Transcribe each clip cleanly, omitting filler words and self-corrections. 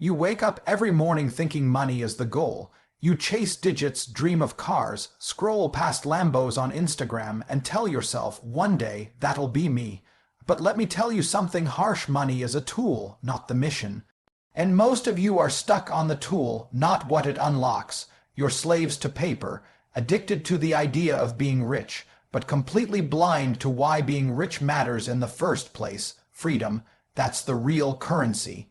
You wake up every morning thinking money is the goal. You chase digits, dream of cars, scroll past Lambos on Instagram, and tell yourself, one day, that'll be me. But let me tell you something harsh: money is a tool, not the mission. And most of you are stuck on the tool, not what it unlocks. You're slaves to paper, addicted to the idea of being rich, but completely blind to why being rich matters in the first place. Freedom, that's the real currency.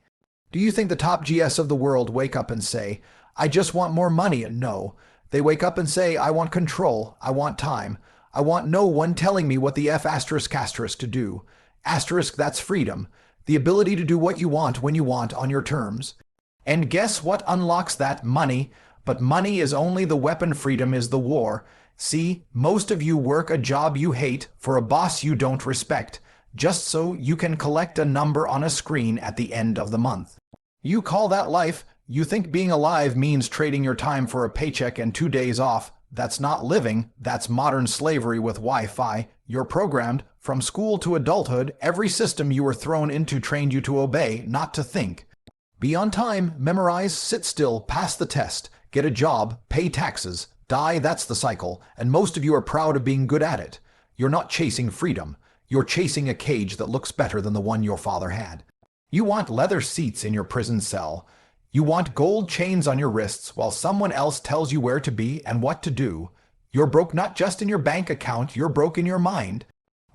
Do you think the top GS of the world wake up and say, I just want more money? No. They wake up and say, I want control, I want time, I want no one telling me what the F asterisk asterisk to do. Asterisk, that's freedom. The ability to do what you want when you want on your terms. And guess what unlocks that? Money. But money is only the weapon. Freedom is the war. See, most of you work a job you hate for a boss you don't respect, just so you can collect a number on a screen at the end of the month. You call that life? You think being alive means trading your time for a paycheck and 2 days off. That's not living. That's modern slavery with Wi-Fi. You're programmed. From school to adulthood, every system you were thrown into trained you to obey, not to think. Be on time, memorize, sit still, pass the test, get a job, pay taxes, die. That's the cycle, and most of you are proud of being good at it. You're not chasing freedom. You're chasing a cage that looks better than the one your father had. You want leather seats in your prison cell. You want gold chains on your wrists while someone else tells you where to be and what to do. You're broke not just in your bank account, you're broke in your mind.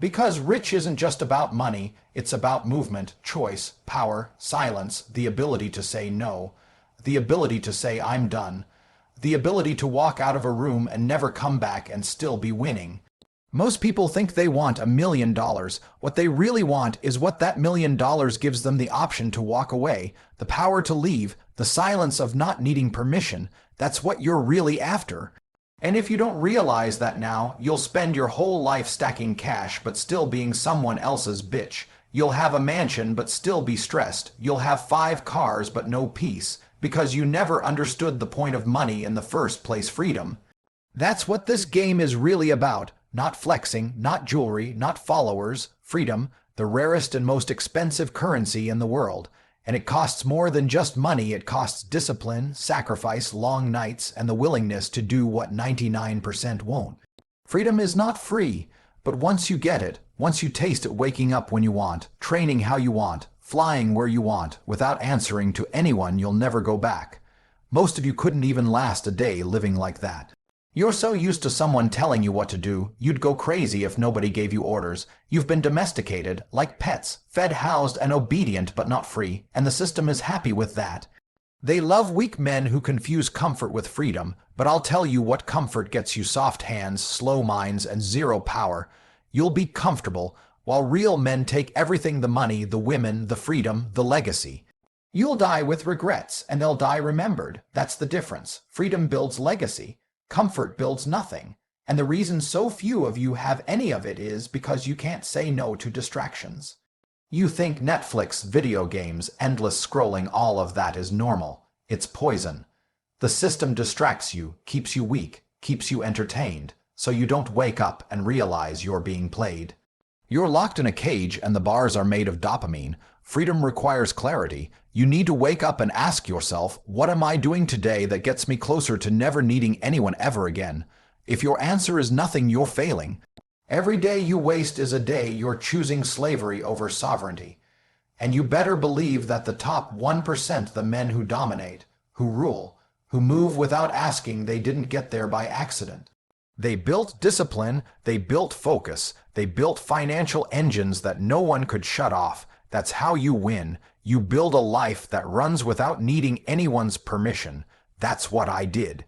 Because rich isn't just about money, it's about movement, choice, power, silence, the ability to say no, the ability to say I'm done, the ability to walk out of a room and never come back and still be winning. Most people think they want $1 million. What they really want is what that $1 million gives them: the option to walk away, the power to leave, the silence of not needing permission. That's what you're really after. And if you don't realize that now, you'll spend your whole life stacking cash but still being someone else's bitch. You'll have a mansion but still be stressed. You'll have 5 cars but no peace, because you never understood the point of money in the first place. Freedom. That's what this game is really about. Not flexing, not jewelry, not followers. Freedom, the rarest and most expensive currency in the world. And it costs more than just money. It costs discipline, sacrifice, long nights, and the willingness to do what 99% won't. Freedom is not free, but once you get it, once you taste it, waking up when you want, training how you want, flying where you want, without answering to anyone, you'll never go back. Most of you couldn't even last a day living like that. You're so used to someone telling you what to do, you'd go crazy if nobody gave you orders. You've been domesticated, like pets, fed, housed, and obedient but not free, and the system is happy with that. They love weak men who confuse comfort with freedom, but I'll tell you what: comfort gets you soft hands, slow minds, and zero power. You'll be comfortable, while real men take everything: the money, the women, the freedom, the legacy. You'll die with regrets, and they'll die remembered. That's the difference. Freedom builds legacy. Comfort builds nothing, and the reason so few of you have any of it is because you can't say no to distractions. You think Netflix, video games, endless scrolling, all of that is normal. It's poison. The system distracts you, keeps you weak, keeps you entertained, so you don't wake up and realize you're being played. You're locked in a cage and the bars are made of dopamine. Freedom requires clarity. You need to wake up and ask yourself, what am I doing today that gets me closer to never needing anyone ever again? If your answer is nothing, you're failing. Every day you waste is a day you're choosing slavery over sovereignty. And you better believe that the top 1%, the men who dominate, who rule, who move without asking, they didn't get there by accident. They built discipline, they built focus, they built financial engines that no one could shut off. That's how you win. You build a life that runs without needing anyone's permission. That's what I did.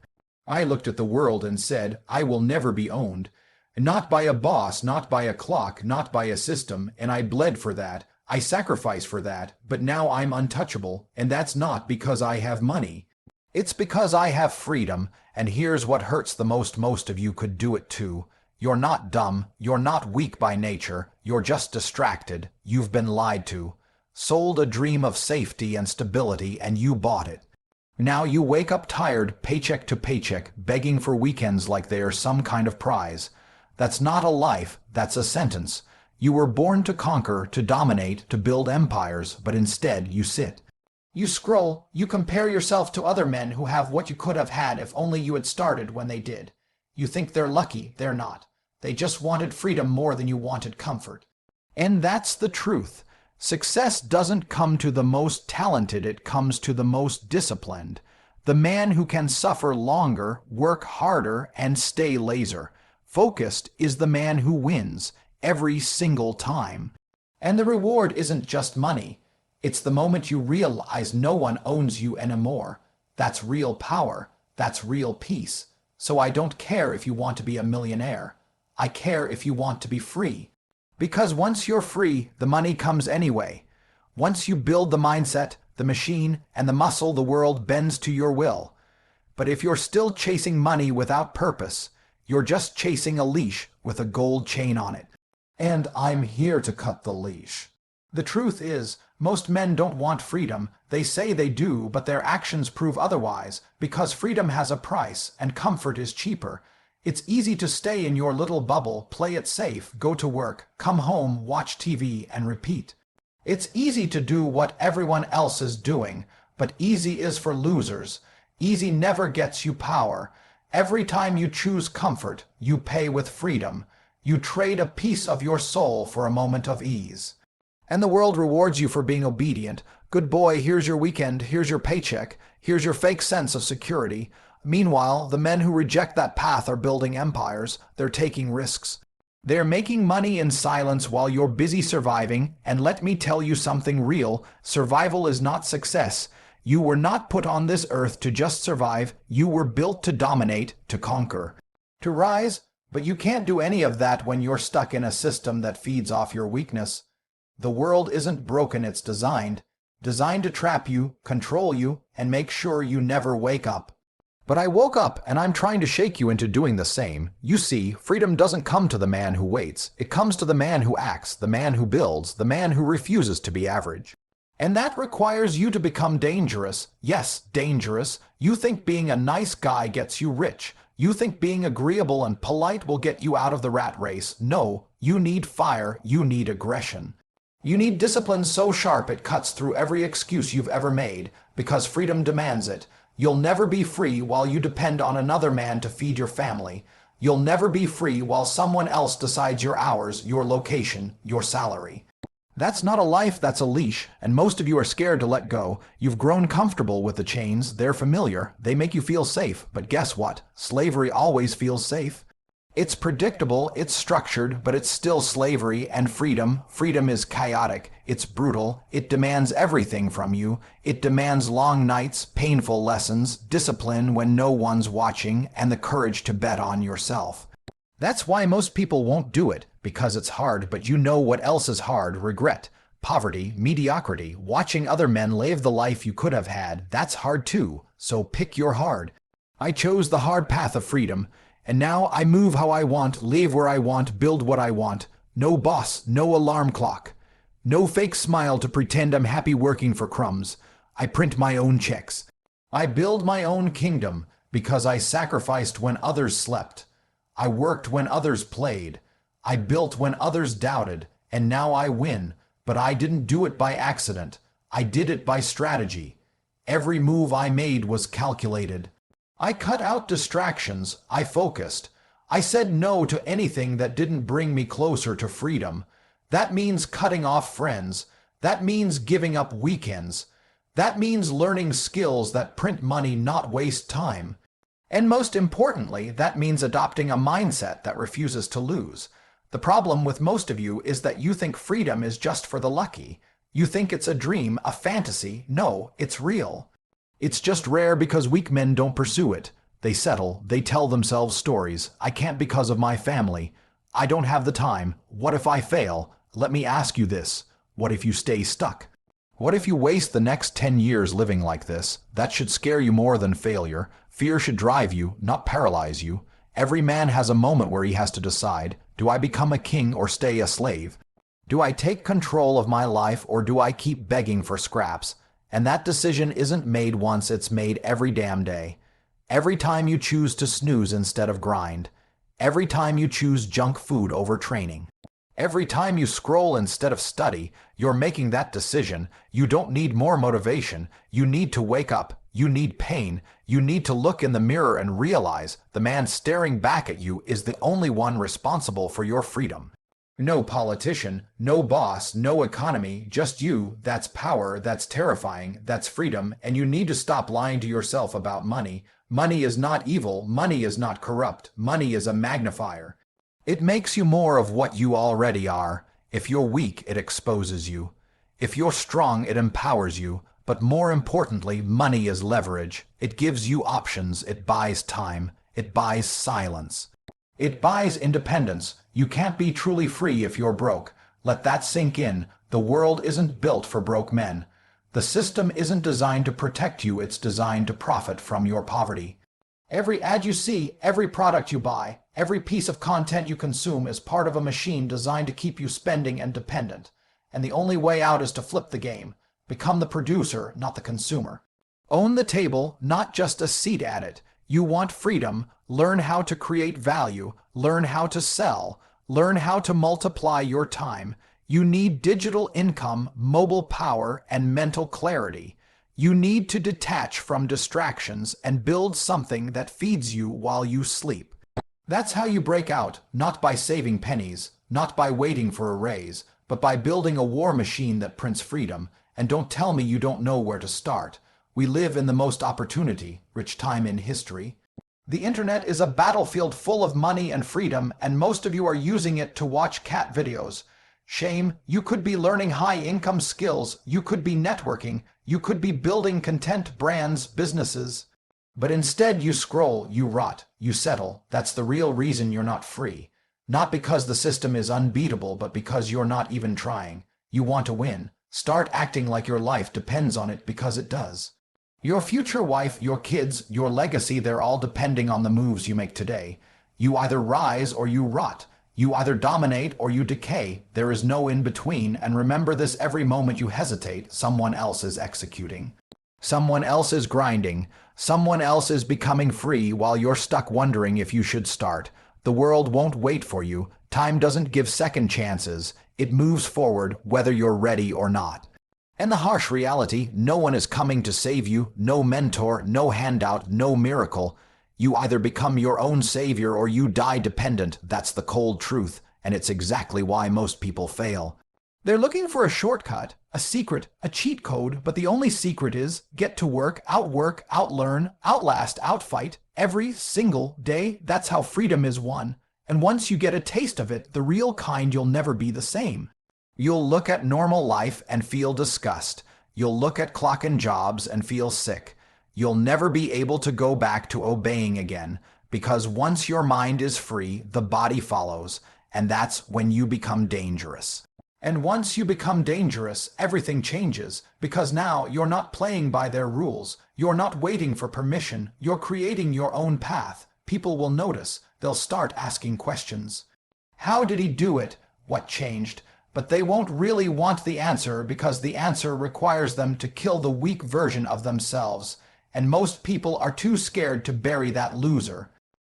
I looked at the world and said, I will never be owned. Not by a boss, not by a clock, not by a system, and I bled for that. I sacrificed for that, but now I'm untouchable, and that's not because I have money. It's because I have freedom, and here's what hurts the most: most of you could do it too. You're not dumb, you're not weak by nature, you're just distracted. You've been lied to, sold a dream of safety and stability, and you bought it. Now you wake up tired, paycheck to paycheck, begging for weekends like they are some kind of prize. That's not a life, that's a sentence. You were born to conquer, to dominate, to build empires, but instead you sit. You scroll, you compare yourself to other men who have what you could have had if only you had started when they did. You think they're lucky, they're not. They just wanted freedom more than you wanted comfort. And that's the truth. Success doesn't come to the most talented, it comes to the most disciplined. The man who can suffer longer, work harder, and stay laser focused is the man who wins every single time. And the reward isn't just money. It's the moment you realize no one owns you anymore. That's real power. That's real peace. So I don't care if you want to be a millionaire. I care if you want to be free. Because once you're free, the money comes anyway. Once you build the mindset, the machine, and the muscle, the world bends to your will. But if you're still chasing money without purpose, you're just chasing a leash with a gold chain on it. And I'm here to cut the leash. The truth is, most men don't want freedom. They say they do, but their actions prove otherwise, because freedom has a price and comfort is cheaper. It's easy to stay in your little bubble, play it safe, go to work, come home, watch TV, and repeat. It's easy to do what everyone else is doing, but easy is for losers. Easy never gets you power. Every time you choose comfort, you pay with freedom. You trade a piece of your soul for a moment of ease. And the world rewards you for being obedient. Good boy, here's your weekend, here's your paycheck, here's your fake sense of security. Meanwhile, the men who reject that path are building empires. They're taking risks. They're making money in silence while you're busy surviving, and let me tell you something real. Survival is not success. You were not put on this earth to just survive. You were built to dominate, to conquer, to rise. But you can't do any of that when you're stuck in a system that feeds off your weakness. The world isn't broken, it's designed to trap you, control you, and make sure you never wake up. But I woke up, and I'm trying to shake you into doing the same. You see, freedom doesn't come to the man who waits. It comes to the man who acts, the man who builds, the man who refuses to be average. And that requires you to become dangerous. Yes, dangerous. You think being a nice guy gets you rich. You think being agreeable and polite will get you out of the rat race. No, you need fire, you need aggression. You need discipline so sharp it cuts through every excuse you've ever made, because freedom demands it. You'll never be free while you depend on another man to feed your family. You'll never be free while someone else decides your hours, your location, your salary. That's not a life, that's a leash, and most of you are scared to let go. You've grown comfortable with the chains. They're familiar. They make you feel safe. But guess what? Slavery always feels safe. It's predictable, it's structured, but it's still slavery. And freedom is chaotic, it's brutal, it demands everything from you. It demands long nights, painful lessons, discipline when no one's watching, and the courage to bet on yourself. That's why most people won't do it, because it's hard. But you know what else is hard? Regret, poverty, mediocrity, watching other men live the life you could have had. That's hard too, so pick your hard. I chose the hard path of freedom. And now I move how I want, live where I want, build what I want. No boss, no alarm clock. No fake smile to pretend I'm happy working for crumbs. I print my own checks. I build my own kingdom because I sacrificed when others slept. I worked when others played. I built when others doubted. And now I win. But I didn't do it by accident. I did it by strategy. Every move I made was calculated. I cut out distractions, I focused. I said no to anything that didn't bring me closer to freedom. That means cutting off friends. That means giving up weekends. That means learning skills that print money, not waste time. And most importantly, that means adopting a mindset that refuses to lose. The problem with most of you is that you think freedom is just for the lucky. You think it's a dream, a fantasy. No, it's real. It's just rare because weak men don't pursue it. They settle, they tell themselves stories. I can't because of my family. I don't have the time. What if I fail? Let me ask you this. What if you stay stuck? What if you waste the next 10 years living like this? That should scare you more than failure. Fear should drive you, not paralyze you. Every man has a moment where he has to decide, do I become a king or stay a slave? Do I take control of my life or do I keep begging for scraps? And that decision isn't made once, it's made every damn day. Every time you choose to snooze instead of grind. Every time you choose junk food over training. Every time you scroll instead of study, you're making that decision. You don't need more motivation. You need to wake up. You need pain. You need to look in the mirror and realize the man staring back at you is the only one responsible for your freedom. No politician, no boss, no economy, just you. That's power, that's terrifying, that's freedom, and you need to stop lying to yourself about money. Money is not evil, money is not corrupt, money is a magnifier. It makes you more of what you already are. If you're weak, it exposes you. If you're strong, it empowers you. But more importantly, money is leverage. It gives you options, it buys time, it buys silence. It buys independence. You can't be truly free if you're broke. Let that sink in. The world isn't built for broke men. The system isn't designed to protect you, it's designed to profit from your poverty. Every ad you see, every product you buy, every piece of content you consume is part of a machine designed to keep you spending and dependent. And the only way out is to flip the game. Become the producer, not the consumer. Own the table, not just a seat at it. You want freedom. Learn how to create value. Learn how to sell. Learn how to multiply your time. You need digital income, mobile power, and mental clarity. You need to detach from distractions and build something that feeds you while you sleep. That's how you break out, not by saving pennies, not by waiting for a raise, but by building a war machine that prints freedom. And don't tell me you don't know where to start. We live in the most opportunity-rich time in history. The internet is a battlefield full of money and freedom, and most of you are using it to watch cat videos. Shame, you could be learning high-income skills, you could be networking, you could be building content brands, businesses. But instead you scroll, you rot, you settle. That's the real reason you're not free. Not because the system is unbeatable, but because you're not even trying. You want to win. Start acting like your life depends on it, because it does. Your future wife, your kids, your legacy, they're all depending on the moves you make today. You either rise or you rot. You either dominate or you decay. There is no in-between, and remember this: every moment you hesitate, someone else is executing. Someone else is grinding. Someone else is becoming free while you're stuck wondering if you should start. The world won't wait for you. Time doesn't give second chances. It moves forward whether you're ready or not. And the harsh reality, no one is coming to save you. No mentor, no handout, no miracle. You either become your own savior or you die dependent. That's the cold truth, and it's exactly why most people fail. They're looking for a shortcut, a secret, a cheat code, but the only secret is get to work, outlearn, outlast, outfight every single day. That's how freedom is won. And once you get a taste of it, the real kind, you'll never be the same. You'll look at normal life and feel disgust. You'll look at clock and jobs and feel sick. You'll never be able to go back to obeying again, because once your mind is free, the body follows, and that's when you become dangerous. And once you become dangerous, everything changes, because now you're not playing by their rules. You're not waiting for permission. You're creating your own path. People will notice. They'll start asking questions. How did he do it? What changed? But they won't really want the answer, because the answer requires them to kill the weak version of themselves. And most people are too scared to bury that loser.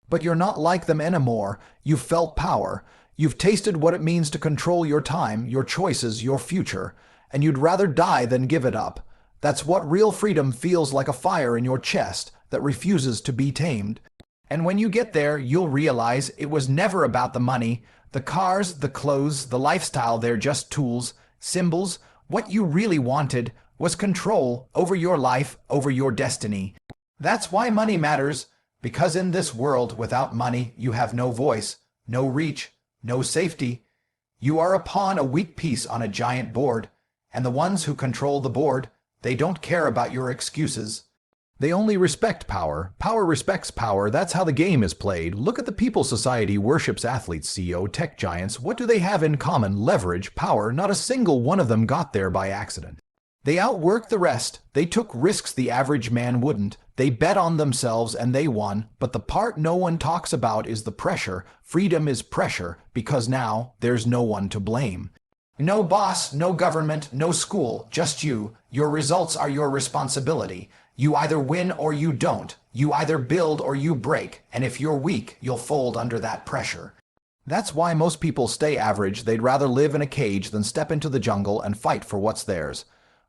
But you're not like them anymore. You've felt power. You've tasted what it means to control your time, your choices, your future. And you'd rather die than give it up. That's what real freedom feels like: a fire in your chest that refuses to be tamed. And when you get there, you'll realize it was never about the money, the cars, the clothes, the lifestyle. They're just tools, symbols. What you really wanted was control over your life, over your destiny. That's why money matters, because in this world without money, you have no voice, no reach, no safety. You are a pawn, a weak piece on a giant board, and the ones who control the board, they don't care about your excuses. They only respect power. Power respects power. That's how the game is played. Look at the people society worships: athletes, CEO, tech giants. What do they have in common? Leverage, power. Not a single one of them got there by accident. They outworked the rest. They took risks the average man wouldn't. They bet on themselves and they won. But the part no one talks about is the pressure. Freedom is pressure, because now there's no one to blame. No boss, no government, no school, just you. Your results are your responsibility. You either win or you don't. You either build or you break. And if you're weak, you'll fold under that pressure. That's why most people stay average. They'd rather live in a cage than step into the jungle and fight for what's theirs.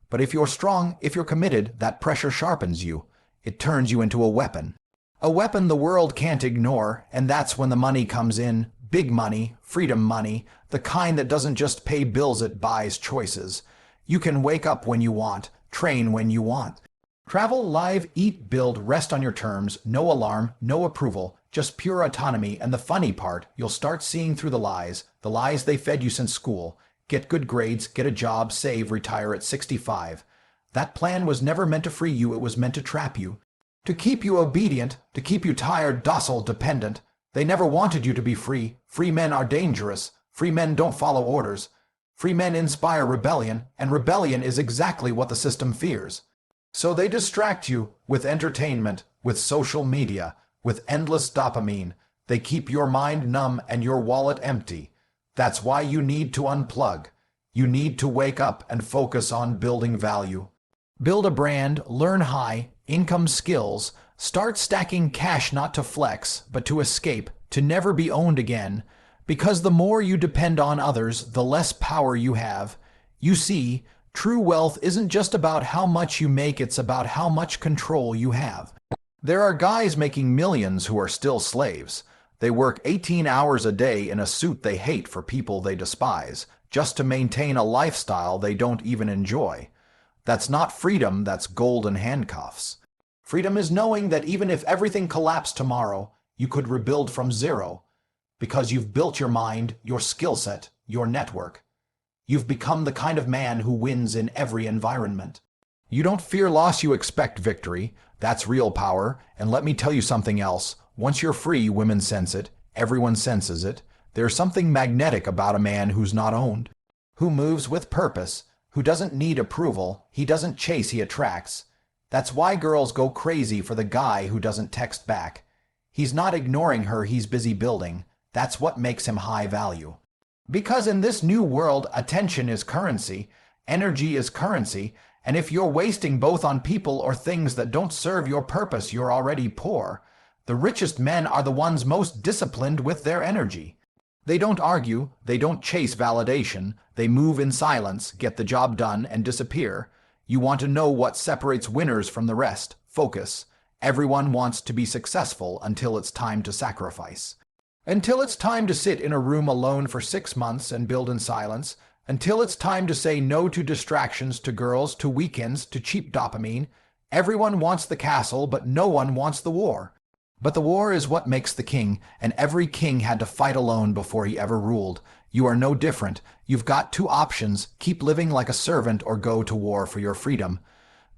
But if you're strong, if you're committed, that pressure sharpens you. It turns you into a weapon. A weapon the world can't ignore, and that's when the money comes in. Big money, freedom money, the kind that doesn't just pay bills, it buys choices. You can wake up when you want, train when you want. Travel, live, eat, build, rest on your terms, no alarm, no approval, just pure autonomy. And the funny part, you'll start seeing through the lies they fed you since school. Get good grades, get a job, save, retire at 65. That plan was never meant to free you, it was meant to trap you. To keep you obedient, to keep you tired, docile, dependent. They never wanted you to be free. Free men are dangerous. Free men don't follow orders. Free men inspire rebellion, and rebellion is exactly what the system fears. So they distract you with entertainment, with social media, with endless dopamine. They keep your mind numb and your wallet empty. That's why you need to unplug. You need to wake up and focus on building value. Build a brand, learn high income skills, start stacking cash not to flex, but to escape, to never be owned again. Because the more you depend on others, the less power you have. You see, true wealth isn't just about how much you make, it's about how much control you have. There are guys making millions who are still slaves. They work 18 hours a day in a suit they hate for people they despise, just to maintain a lifestyle they don't even enjoy. That's not freedom, that's golden handcuffs. Freedom is knowing that even if everything collapsed tomorrow, you could rebuild from zero, because you've built your mind, your skill set, your network. You've become the kind of man who wins in every environment. You don't fear loss, you expect victory. That's real power. And let me tell you something else. Once you're free, women sense it. Everyone senses it. There's something magnetic about a man who's not owned, who moves with purpose, who doesn't need approval. He doesn't chase, he attracts. That's why girls go crazy for the guy who doesn't text back. He's not ignoring her, he's busy building. That's what makes him high value. Because in this new world, attention is currency, energy is currency, and if you're wasting both on people or things that don't serve your purpose, you're already poor. The richest men are the ones most disciplined with their energy. They don't argue, they don't chase validation, they move in silence, get the job done, and disappear. You want to know what separates winners from the rest? Focus. Everyone wants to be successful until it's time to sacrifice. Until it's time to sit in a room alone for 6 months and build in silence. Until it's time to say no to distractions, to girls, to weekends, to cheap dopamine. Everyone wants the castle, but no one wants the war. But the war is what makes the king, and every king had to fight alone before he ever ruled. You are no different. You've got two options: keep living like a servant or go to war for your freedom.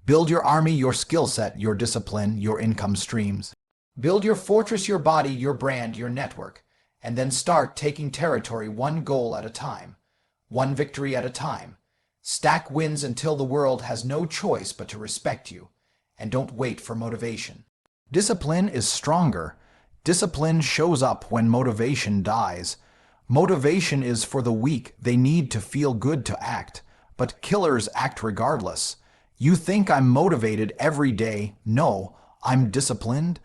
Build your army, your skill set, your discipline, your income streams. Build your fortress, your body, your brand, your network, and then start taking territory one goal at a time, one victory at a time. Stack wins until the world has no choice but to respect you, and don't wait for motivation. Discipline is stronger. Discipline shows up when motivation dies. Motivation is for the weak. They need to feel good to act, but killers act regardless. You think I'm motivated every day? No, I'm disciplined.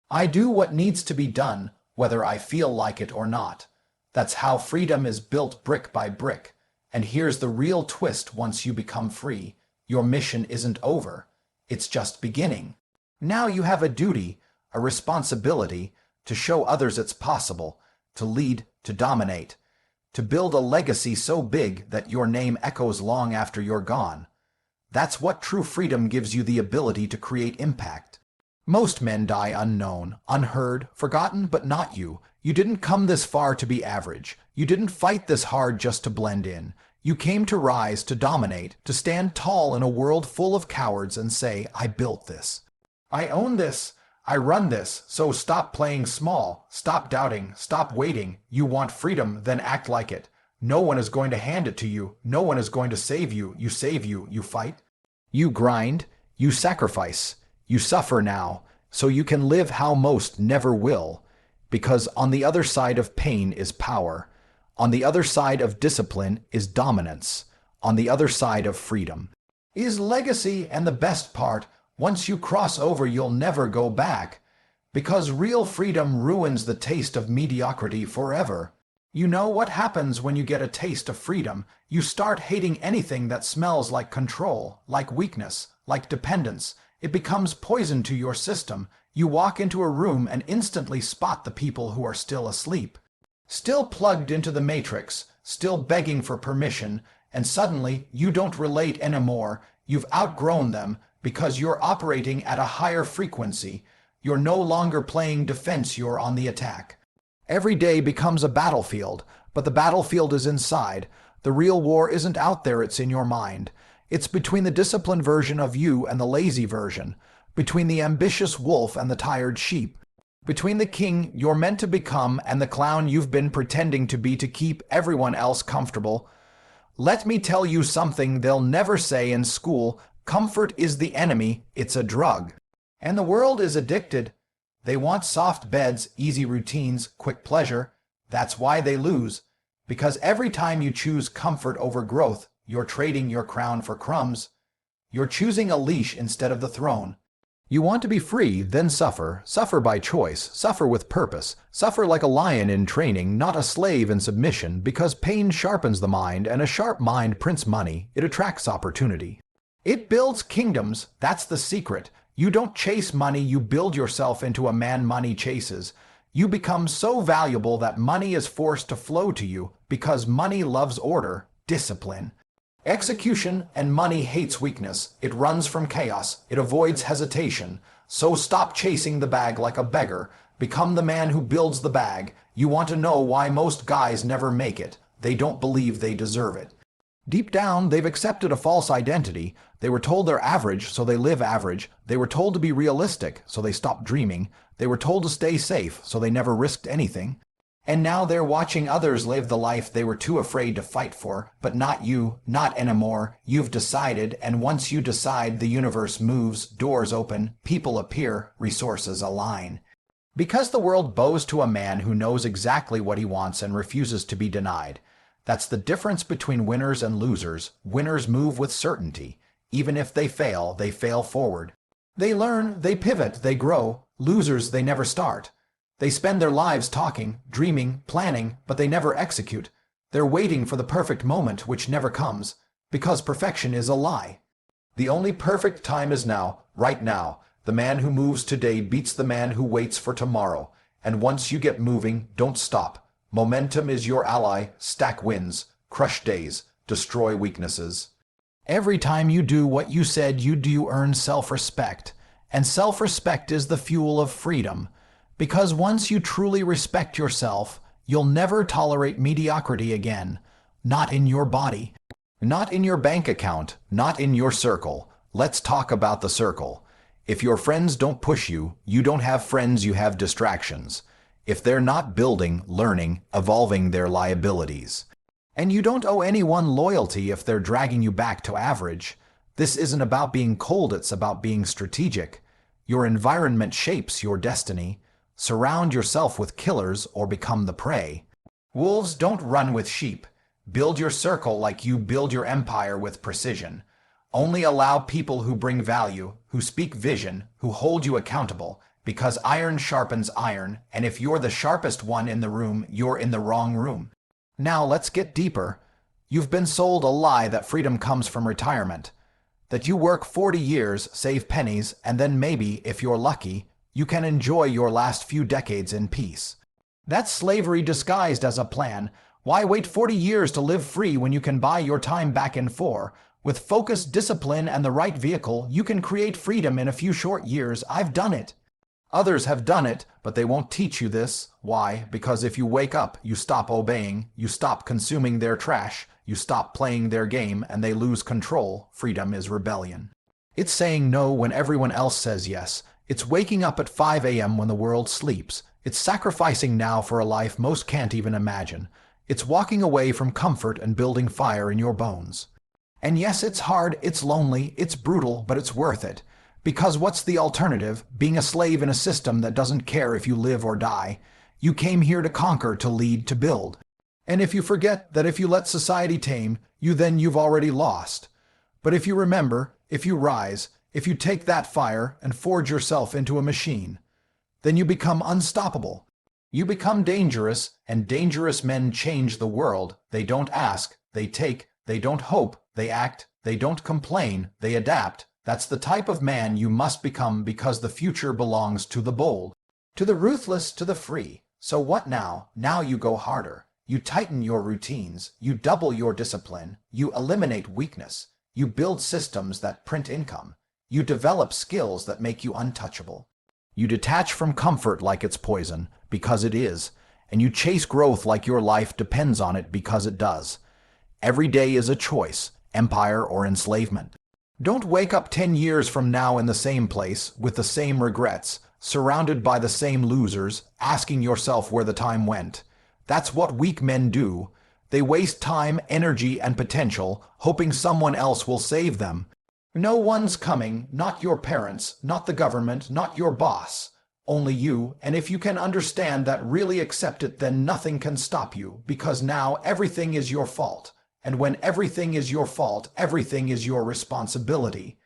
I do what needs to be done, whether I feel like it or not. That's how freedom is built, brick by brick. And here's the real twist: once you become free, your mission isn't over. It's just beginning. Now you have a duty, a responsibility, to show others it's possible, to lead, to dominate, to build a legacy so big that your name echoes long after you're gone. That's what true freedom gives you: the ability to create impact. Most men die unknown, unheard, forgotten, but not you. You didn't come this far to be average. You didn't fight this hard just to blend in. You came to rise, to dominate, to stand tall in a world full of cowards and say, I built this. I own this. I run this. So stop playing small. Stop doubting. Stop waiting. You want freedom, then act like it. No one is going to hand it to you. No one is going to save you. You save you. You fight. You grind. You sacrifice. You suffer now, so you can live how most never will. Because on the other side of pain is power. On the other side of discipline is dominance. On the other side of freedom is legacy. And the best part, once you cross over, you'll never go back. Because real freedom ruins the taste of mediocrity forever. You know what happens when you get a taste of freedom? You start hating anything that smells like control, like weakness, like dependence. It becomes poison to your system. You walk into a room and instantly spot the people who are still asleep, still plugged into the matrix, still begging for permission, and suddenly you don't relate anymore. You've outgrown them because you're operating at a higher frequency. You're no longer playing defense, you're on the attack. Every day becomes a battlefield, but the battlefield is inside. The real war isn't out there, it's in your mind. It's between the disciplined version of you and the lazy version, between the ambitious wolf and the tired sheep, between the king you're meant to become and the clown you've been pretending to be to keep everyone else comfortable. Let me tell you something they'll never say in school. Comfort is the enemy, it's a drug. And the world is addicted. They want soft beds, easy routines, quick pleasure. That's why they lose. Because every time you choose comfort over growth, you're trading your crown for crumbs. You're choosing a leash instead of the throne. You want to be free, then suffer. Suffer by choice. Suffer with purpose. Suffer like a lion in training, not a slave in submission, because pain sharpens the mind, and a sharp mind prints money. It attracts opportunity. It builds kingdoms. That's the secret. You don't chase money, you build yourself into a man money chases. You become so valuable that money is forced to flow to you because money loves order, discipline, execution, and money hates weakness. It runs from chaos. It avoids hesitation. So stop chasing the bag like a beggar. Become the man who builds the bag. You want to know why most guys never make it. They don't believe they deserve it. Deep down, they've accepted a false identity. They were told they're average, so they live average. They were told to be realistic, so they stopped dreaming. They were told to stay safe, so they never risked anything. And now they're watching others live the life they were too afraid to fight for. But not you, not anymore. You've decided, and once you decide, the universe moves, doors open, people appear, resources align. Because the world bows to a man who knows exactly what he wants and refuses to be denied. That's the difference between winners and losers. Winners move with certainty. Even if they fail forward. They learn, they pivot, they grow. Losers, they never start. They spend their lives talking, dreaming, planning, but they never execute. They're waiting for the perfect moment, which never comes, because perfection is a lie. The only perfect time is now, right now. The man who moves today beats the man who waits for tomorrow. And once you get moving, don't stop. Momentum is your ally. Stack wins, crush days, destroy weaknesses. Every time you do what you said you'd do, you earn self-respect. And self-respect is the fuel of freedom. Because once you truly respect yourself, you'll never tolerate mediocrity again. Not in your body. Not in your bank account. Not in your circle. Let's talk about the circle. If your friends don't push you, you don't have friends, you have distractions. If they're not building, learning, evolving, their liabilities. And you don't owe anyone loyalty if they're dragging you back to average. This isn't about being cold, it's about being strategic. Your environment shapes your destiny. Surround yourself with killers or become the prey. Wolves don't run with sheep. Build your circle like you build your empire with precision. Only allow people who bring value, who speak vision, who hold you accountable. Because iron sharpens iron, and if you're the sharpest one in the room, you're in the wrong room. Now let's get deeper. You've been sold a lie that freedom comes from retirement. That you work 40 years, save pennies, and then maybe, if you're lucky, you can enjoy your last few decades in peace. That's slavery disguised as a plan. Why wait 40 years to live free when you can buy your time back in 4? With focus, discipline, and the right vehicle, you can create freedom in a few short years. I've done it. Others have done it, but they won't teach you this. Why? Because if you wake up, you stop obeying, you stop consuming their trash, you stop playing their game, and they lose control. Freedom is rebellion. It's saying no when everyone else says yes. It's waking up at 5 a.m. when the world sleeps. It's sacrificing now for a life most can't even imagine. It's walking away from comfort and building fire in your bones. And yes, it's hard, it's lonely, it's brutal, but it's worth it. Because what's the alternative? Being a slave in a system that doesn't care if you live or die. You came here to conquer, to lead, to build. And if you forget that if you let society tame you, then you've already lost. But if you remember, if you rise, if you take that fire and forge yourself into a machine, then you become unstoppable. You become dangerous, and dangerous men change the world. They don't ask, they take, they don't hope, they act, they don't complain, they adapt. That's the type of man you must become, because the future belongs to the bold, to the ruthless, to the free. So what now? Now you go harder. You tighten your routines. You double your discipline. You eliminate weakness. You build systems that print income. You develop skills that make you untouchable. You detach from comfort like it's poison, because it is, and you chase growth like your life depends on it, because it does. Every day is a choice, empire or enslavement. Don't wake up 10 years from now in the same place, with the same regrets, surrounded by the same losers, asking yourself where the time went. That's what weak men do. They waste time, energy, and potential, hoping someone else will save them. No one's coming, not your parents, not the government, not your boss. Only you, and if you can understand that, really accept it, then nothing can stop you, because now everything is your fault. And when everything is your fault, everything is your responsibility.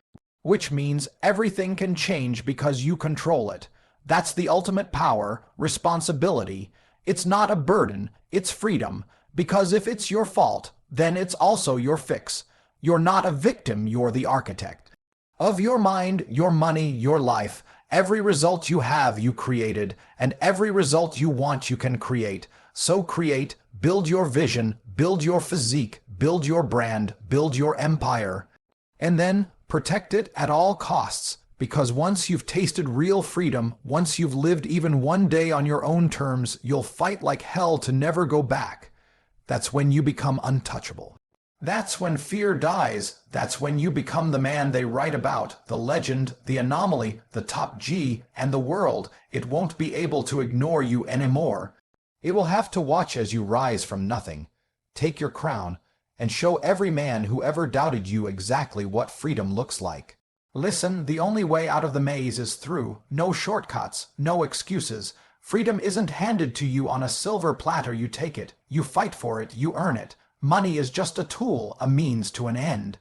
Which means everything can change because you control it. That's the ultimate power, responsibility. It's not a burden, it's freedom. Because if it's your fault, then it's also your fix. You're not a victim, you're the architect. Of your mind, your money, your life, every result you have, you created, and every result you want, you can create. So create, build your vision, build your physique, build your brand, build your empire. And then protect it at all costs, because once you've tasted real freedom, once you've lived even one day on your own terms, you'll fight like hell to never go back. That's when you become untouchable. That's when fear dies. That's when you become the man they write about, the legend, the anomaly, the top G, and the world. It won't be able to ignore you anymore. It will have to watch as you rise from nothing. Take your crown and show every man who ever doubted you exactly what freedom looks like. Listen, the only way out of the maze is through. No shortcuts, no excuses. Freedom isn't handed to you on a silver platter. You take it, you fight for it, you earn it. Money is just a tool, a means to an end.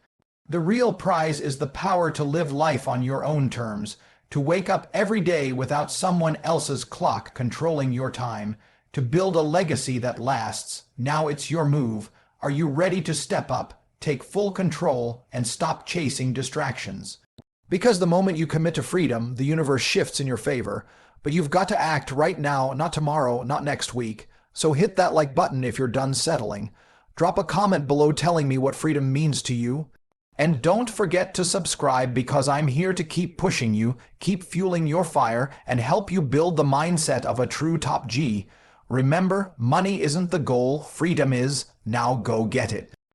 The real prize is the power to live life on your own terms, to wake up every day without someone else's clock controlling your time, to build a legacy that lasts. Now it's your move. Are you ready to step up, take full control, and stop chasing distractions? Because the moment you commit to freedom, the universe shifts in your favor. But you've got to act right now, not tomorrow, not next week. So hit that like button if you're done settling. Drop a comment below telling me what freedom means to you. And don't forget to subscribe, because I'm here to keep pushing you, keep fueling your fire, and help you build the mindset of a true top G. Remember, money isn't the goal, freedom is. Now go get it.